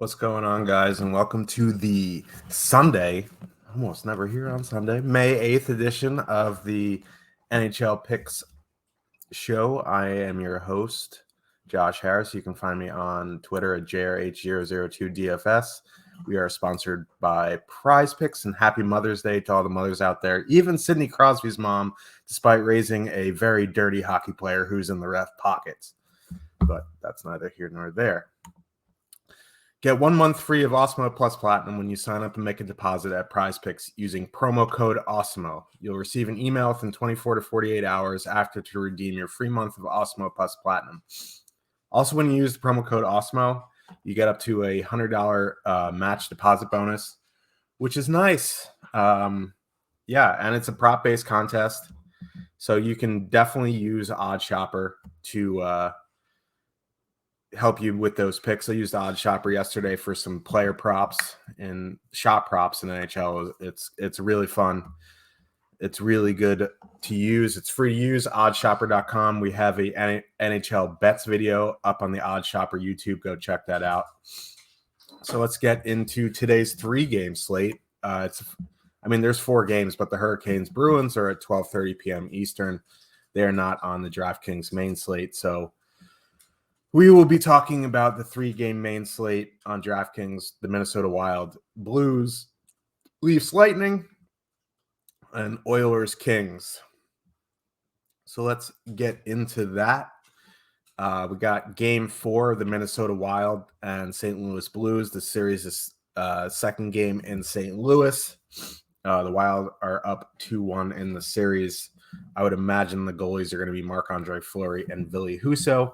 What's going on, guys, and welcome to the Sunday, almost never here on Sunday, May 8th edition of the NHL Picks show. I am your host, Josh Harris. You can find me on Twitter at JRH002DFS. We are sponsored by Prize Picks, and happy Mother's Day to all the mothers out there, even Sidney Crosby's mom, despite raising a very dirty hockey player who's in the ref pockets. But that's neither here nor there. Get 1 month free of Awesemo Plus Platinum when you sign up and make a deposit at Prize Picks using promo code Awesemo. You'll receive an email within 24 to 48 hours after to redeem your free month of Awesemo Plus Platinum. Also, when you use the promo code Awesemo, you get up to a $100 match deposit bonus, which is nice. And it's a prop-based contest, so you can definitely use Odd Shopper to help you with those picks. I used Odd Shopper yesterday for some player props and shot props in NHL. It's really fun. It's really good to use. It's free to use. Oddshopper.com. We have a NHL bets video up on the Odd Shopper YouTube. Go check that out. So let's get into today's 3-game slate. There's 4 games, but the Hurricanes Bruins are at 12:30 p.m. Eastern. They're not on the DraftKings main slate, so we will be talking about the 3-game main slate on DraftKings: the Minnesota Wild, Blues, Leafs, Lightning, and Oilers, Kings. So let's get into that. We got Game 4 of the Minnesota Wild and St. Louis Blues. The series is second game in St. Louis. The Wild are up 2-1 in the series. I would imagine the goalies are going to be Marc-Andre Fleury and Ville Husso.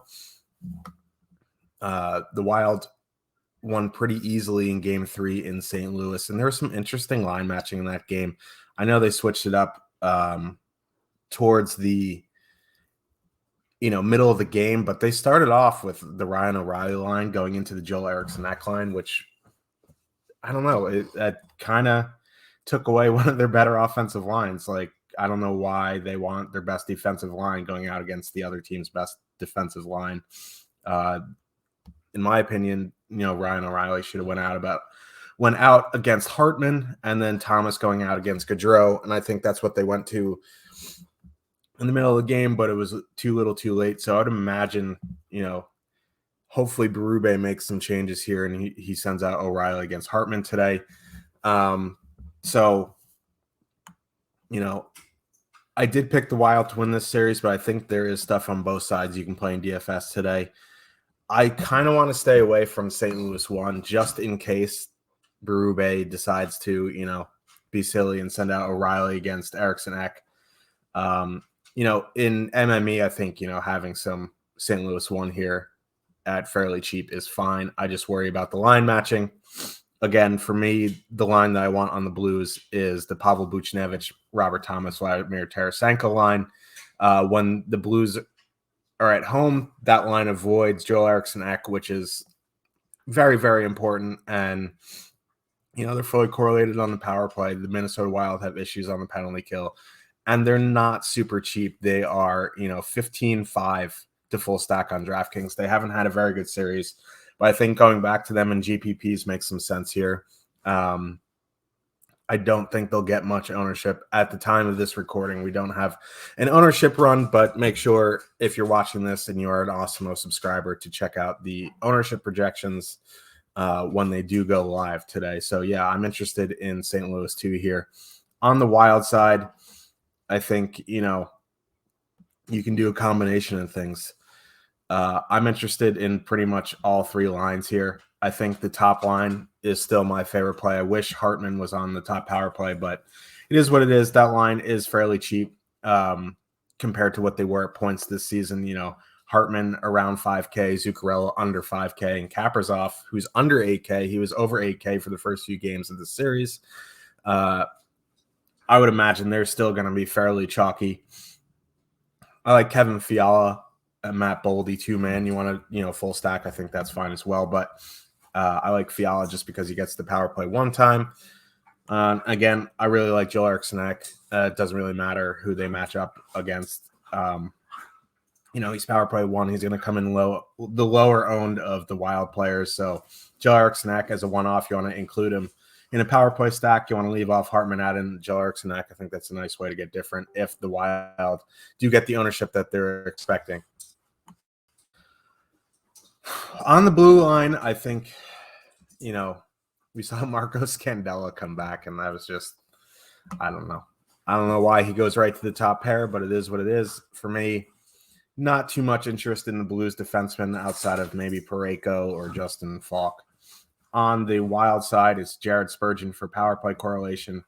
The Wild won pretty easily in Game 3 in St. Louis, and there was some interesting line matching in that game. I know they switched it up towards the middle of the game, but they started off with the Ryan O'Reilly line going into the Joel Eriksson line, which I don't know. That kind of took away one of their better offensive lines. Like, I don't know why they want their best defensive line going out against the other team's best defensive line. In my opinion, Ryan O'Reilly should have went out against Hartman, and then Thomas going out against Gaudreau, and I think that's what they went to in the middle of the game, but it was too little too late. So I'd imagine, hopefully Berube makes some changes here, and he sends out O'Reilly against Hartman today. I did pick the Wild to win this series, but I think there is stuff on both sides you can play in DFS today. I kind of want to stay away from St. Louis 1 just in case Berube decides to, be silly and send out O'Reilly against Eriksson Ek. In MME, I think, having some St. Louis 1 here at fairly cheap is fine. I just worry about the line matching. Again, for me, the line that I want on the Blues is the Pavel Buchnevich, Robert Thomas, Vladimir Tarasenko line. When the Blues are at home, that line avoids Joel Eriksson Ek, which is very, very important. And, they're fully correlated on the power play. The Minnesota Wild have issues on the penalty kill, and they're not super cheap. They are, 15-5 to full stack on DraftKings. They haven't had a very good series, but I think going back to them in GPPs makes some sense here. I don't think they'll get much ownership at the time of this recording. We don't have an ownership run, but make sure if you're watching this and you are an Awesemo subscriber to check out the ownership projections when they do go live today. So, yeah, I'm interested in St. Louis 2 here. On the Wild side, I think, you can do a combination of things. I'm interested in pretty much all 3 lines here. I think the top line is still my favorite play. I wish Hartman was on the top power play, but it is what it is. That line is fairly cheap compared to what they were at points this season. Hartman around 5K, Zuccarello under 5K, and Kaprizov, who's under 8K. He was over 8K for the first few games of the series. I would imagine they're still going to be fairly chalky. I like Kevin Fiala and Matt Boldy, 2-man. You want to, full stack, I think that's fine as well. But I like Fiala just because he gets the power play one time. Again, I really like Joel Eriksson Ek. It doesn't really matter who they match up against. He's power play 1. He's going to come in the lower owned of the Wild players. So Joe Eriksson as a one-off, you want to include him in a power play stack. You want to leave off Hartman, add in Joe Eriksson. I think that's a nice way to get different if the Wild do get the ownership that they're expecting. On the blue line, I think, we saw Marco Scandella come back, and that was just, I don't know. I don't know why he goes right to the top pair, but it is what it is. For me, not too much interest in the Blues defensemen outside of maybe Parayko or Justin Falk. On the Wild side, it's Jared Spurgeon for power play correlation,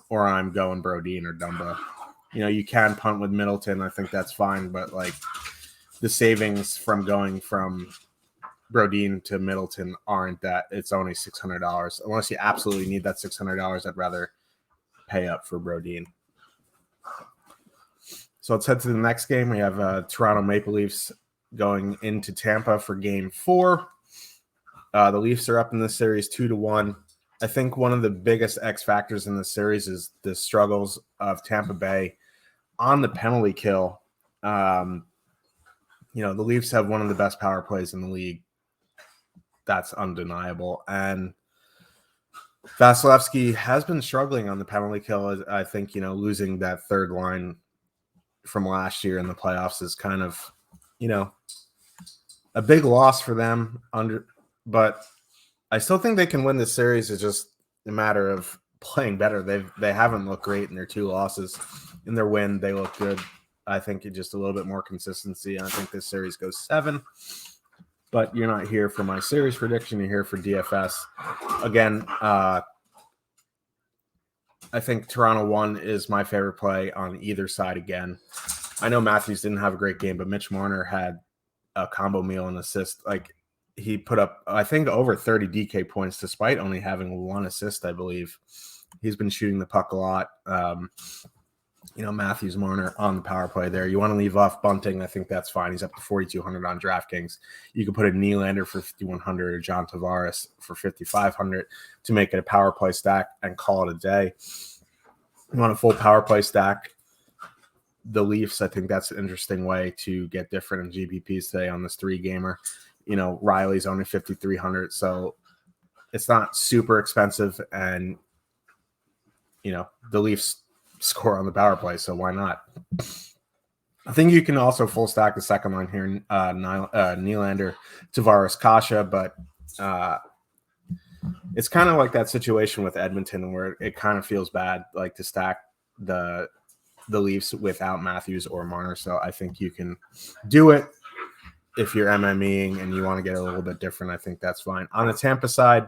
or I'm going Brodin or Dumba. You can punt with Middleton. I think that's fine, but the savings from going from Brodin to Middleton aren't that. It's only $600. Unless you absolutely need that $600, I'd rather pay up for Brodin. So let's head to the next game. We have Toronto Maple Leafs going into Tampa for Game 4. The Leafs are up in this series 2-1. I think one of the biggest X factors in this series is the struggles of Tampa Bay on the penalty kill. The Leafs have one of the best power plays in the league. That's undeniable. And Vasilevsky has been struggling on the penalty kill. I think, losing that third line from last year in the playoffs is kind of, a big loss for them. But I still think they can win this series. It's just a matter of playing better. They haven't looked great in their 2 losses. In their win, they look good. I think it's just a little bit more consistency. I think this series goes 7. But you're not here for my series prediction. You're here for DFS. Again, I think Toronto 1 is my favorite play on either side again. I know Matthews didn't have a great game, but Mitch Marner had a combo meal and assist. He put up, I think, over 30 DK points despite only having 1 assist, I believe. He's been shooting the puck a lot. Matthews, Marner on the power play there. You want to leave off Bunting. I think that's fine. He's up to 4,200 on DraftKings. You could put a Nylander for 5,100 or John Tavares for 5,500 to make it a power play stack and call it a day. You want a full power play stack. The Leafs, I think that's an interesting way to get different in GPPs today on this 3-gamer. Riley's only 5,300, so it's not super expensive. And, the Leafs score on the power play, so why not? I think you can also full stack the second line here, Nylander, Tavares, Kasha, but it's kind of like that situation with Edmonton where it kind of feels bad, to stack the Leafs without Matthews or Marner. So I think you can do it if you're MMEing and you want to get a little bit different. I think that's fine. On the Tampa side,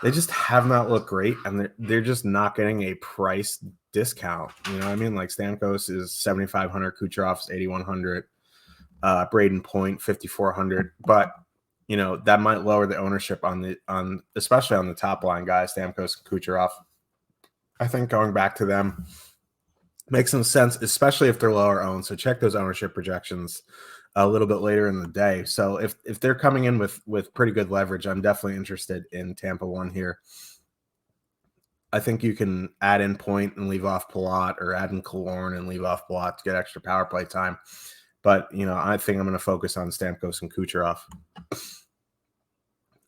they just have not looked great, and they're just not getting a price discount. You know what I mean? Stamkos is 7,500, Kucherov's 8,100, Braden Point 5,400. But that might lower the ownership on especially on the top line guys, Stamkos and Kucherov. I think going back to them makes some sense, especially if they're lower owned. So check those ownership projections a little bit later in the day. So if they're coming in with pretty good leverage, I'm definitely interested in Tampa 1 here. I think you can add in Point and leave off Palat, or add in Killorn and leave off Palat to get extra power play time. But, I think I'm going to focus on Stamkos and Kucherov.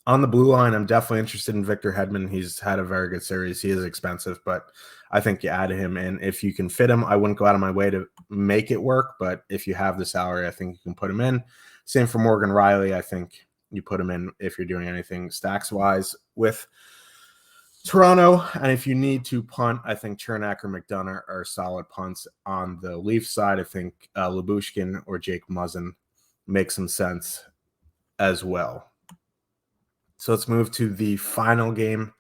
On the blue line, I'm definitely interested in Victor Hedman. He's had a very good series. He is expensive, but I think you add him in. If you can fit him, I wouldn't go out of my way to make it work, but if you have the salary, I think you can put him in. Same for Morgan Riley. I think you put him in if you're doing anything stacks-wise with Toronto. And if you need to punt, I think Chernak or McDonough are solid punts. On the Leaf side, I think Lyubushkin or Jake Muzzin make some sense as well. So let's move to the final game.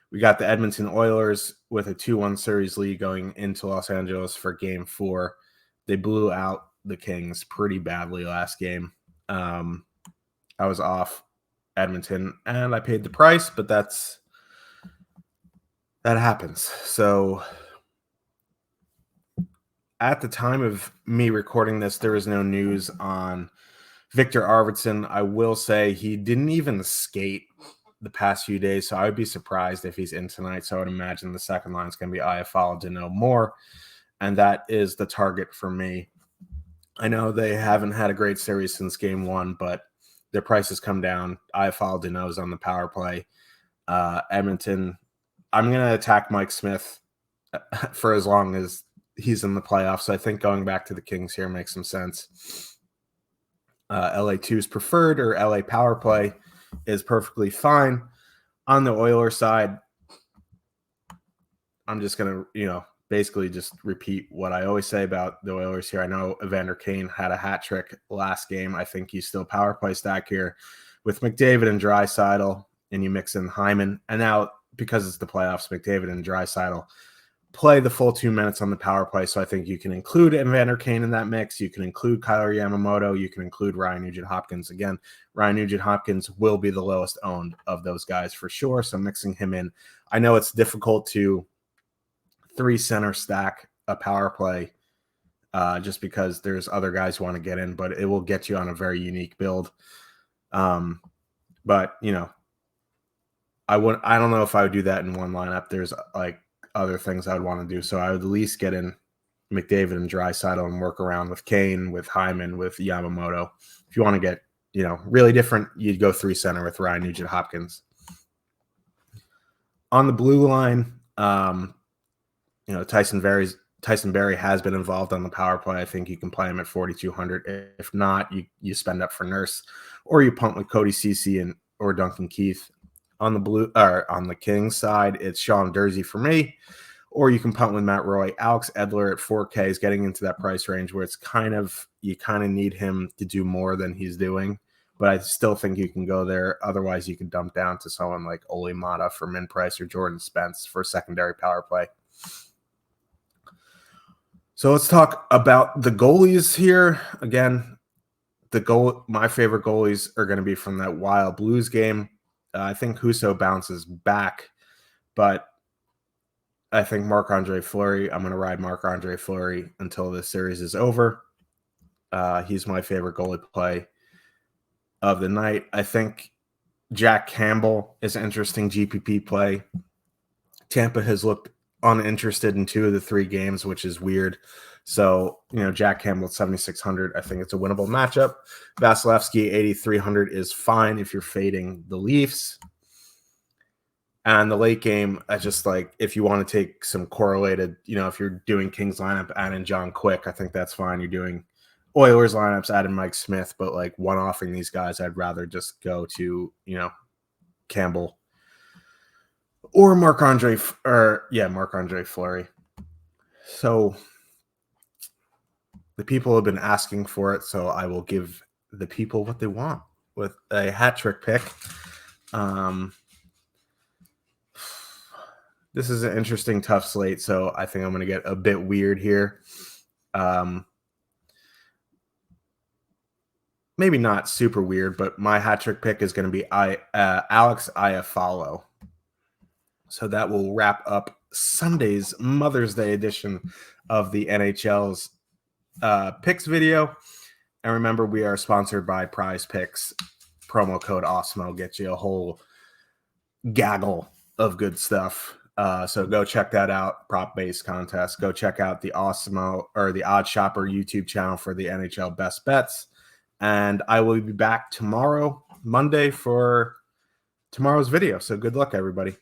We got the Edmonton Oilers with a 2-1 series lead going into Los Angeles for Game 4. They blew out the Kings pretty badly last game. I was off Edmonton, and I paid the price, but that happens. So at the time of me recording this, there was no news on Victor Arvidsson. I will say he didn't even skate the past few days, so I would be surprised if he's in tonight. So I would imagine the second line is going to be Iafallo, Danault, Moore, and that is the target for me. I know they haven't had a great series since game one, but their prices come down. I followed the nose on the power play. Edmonton, I'm going to attack Mike Smith for as long as he's in the playoffs. So I think going back to the Kings here makes some sense. LA2 is preferred, or LA power play is perfectly fine. On the Oilers side, I'm just going to, basically just repeat what I always say about the Oilers here. I know Evander Kane had a hat trick last game. I think he's still power play stack here with McDavid and Draisaitl, and you mix in Hyman. And now, because it's the playoffs, McDavid and Draisaitl play the full 2 minutes on the power play. So I think you can include Evander Kane in that mix. You can include Kyler Yamamoto. You can include Ryan Nugent-Hopkins. Again, Ryan Nugent-Hopkins will be the lowest owned of those guys for sure. So mixing him in. I know it's difficult to 3-center stack a power play just because there's other guys who want to get in, but it will get you on a very unique build. But I don't know if I would do that in one lineup. There's like other things I would want to do. So I would at least get in McDavid and Draisaitl and work around with Kane, with Hyman, with Yamamoto. If you want to get, really different, you'd go 3-center with Ryan Nugent-Hopkins. On the blue line, Tyson Berry has been involved on the power play. I think you can play him at 4,200. If not, you spend up for Nurse, or you punt with Cody Ceci or Duncan Keith. On the Kings side, it's Sean Durzi for me, or you can punt with Matt Roy. Alex Edler at 4K is getting into that price range where it's you kind of need him to do more than he's doing, but I still think you can go there. Otherwise, you can dump down to someone like Ole Mata for min price, or Jordan Spence for secondary power play. So let's talk about the goalies here. Again, my favorite goalies are going to be from that Wild Blues game. I think Husso bounces back, but I think Marc-Andre Fleury, I'm going to ride Marc-Andre Fleury until this series is over. He's my favorite goalie play of the night. I think Jack Campbell is an interesting GPP play. Tampa has looked uninterested in 2 of the 3 games, which is weird. So, Jack Campbell at 7,600, I think it's a winnable matchup. Vasilevsky 8,300 is fine if you're fading the Leafs. And the late game, I just if you want to take some correlated, if you're doing Kings lineup, add in John Quick, I think that's fine. You're doing Oilers lineups, add in Mike Smith, but one-offing these guys, I'd rather just go to, Campbell or Marc-Andre Fleury. So the people have been asking for it, so I will give the people what they want with a hat trick pick. This is an interesting, tough slate, so I think I'm going to get a bit weird here. Maybe not super weird, but my hat trick pick is going to be Alex Iafallo. So that will wrap up Sunday's Mother's Day edition of the NHL's picks video. And remember, we are sponsored by Prize Picks. Promo code Awesemo gets you a whole gaggle of good stuff. So go check that out. Prop-based contest. Go check out the Awesemo or the Odd Shopper YouTube channel for the NHL best bets. And I will be back tomorrow, Monday, for tomorrow's video. So good luck, everybody.